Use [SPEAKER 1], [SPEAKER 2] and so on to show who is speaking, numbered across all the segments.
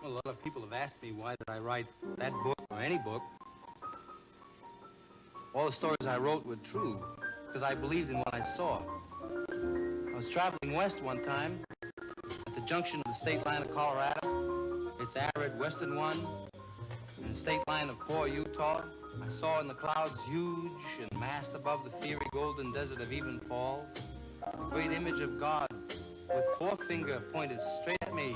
[SPEAKER 1] Well, a lot of people have asked me why did I write that book or any book. All the stories I wrote were true because I believed in what I saw. I was traveling west one time at the junction of the state line of Colorado, its arid western one, and the state line of poor Utah. I saw in the clouds, huge and massed above the fiery golden desert of Evenfall, the great image of God with forefinger pointed straight at me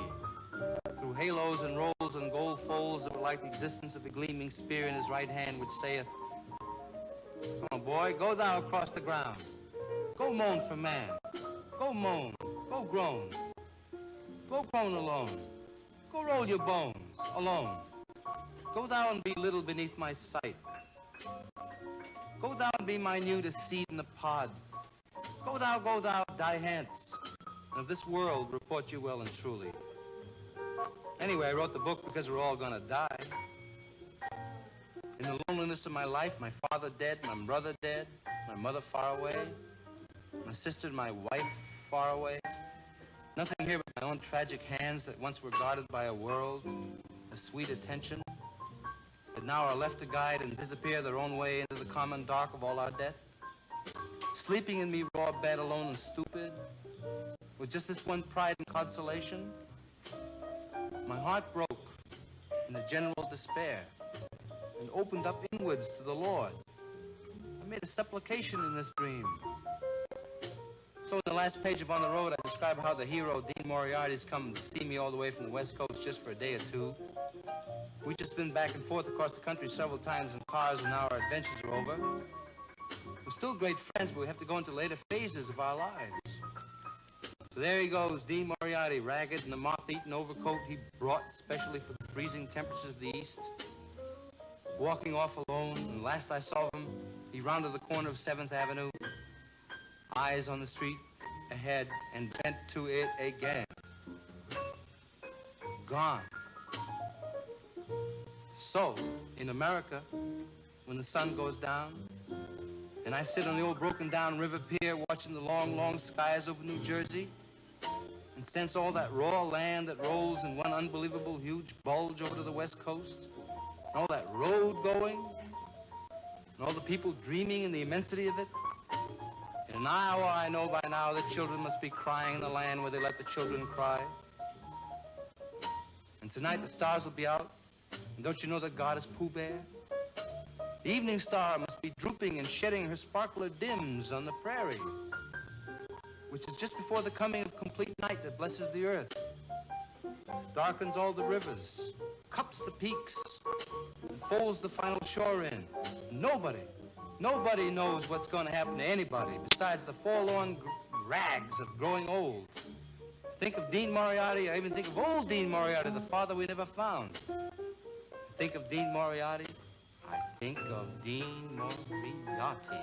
[SPEAKER 1] through halos and rolls and gold folds that were like the existence of a gleaming spear in his right hand, which saith, "Come on, boy, go thou across the ground. Go moan for man. Go moan. Go groan. Go groan alone. Go roll your bones alone. Go thou and be little beneath my sight. Go thou and be minute as seed in the pod. Go thou, die hence. And of this world report you well and truly." Anyway, I wrote the book because we're all gonna die. In the loneliness of my life, my father dead, my brother dead, my mother far away, my sister and my wife far away. Nothing here but my own tragic hands that once were guarded by a world of sweet attention, that now are left to guide and disappear their own way into the common dark of all our death. Sleeping in me raw bed alone and stupid, with just this one pride and consolation. My heart broke in a general despair and opened up inwards to the Lord. I made a supplication in this dream. So in the last page of On the Road, I describe how the hero, Dean Moriarty's come to see me all the way from the West Coast just for a day or two. We've just been back and forth across the country several times in cars, and now our adventures are over. We're still great friends, but we have to go into later phases of our lives. So there he goes, Dean Moriarty, ragged in a moth-eaten overcoat he brought specially for the freezing temperatures of the East, walking off alone, and last I saw him, he rounded the corner of 7th Avenue, eyes on the street ahead, and bent to it again. Gone. So, in America, when the sun goes down, and I sit on the old broken-down river pier watching the long, long skies over New Jersey, and sense all that raw land that rolls in one unbelievable huge bulge over to the West Coast, and all that road going, and all the people dreaming in the immensity of it. In an hour, I know by now that children must be crying in the land where they let the children cry. And tonight the stars will be out, and don't you know that God is Pooh Bear? The evening star must be drooping and shedding her sparkler dims on the prairie, which is just before the coming of complete night that blesses the earth, darkens all the rivers, cups the peaks, and folds the final shore in. Nobody knows what's going to happen to anybody besides the forlorn rags of growing old. Think of Dean Moriarty, I even think of old Dean Moriarty, the father we never found. Think of Dean Moriarty, I think of Dean Moriarty.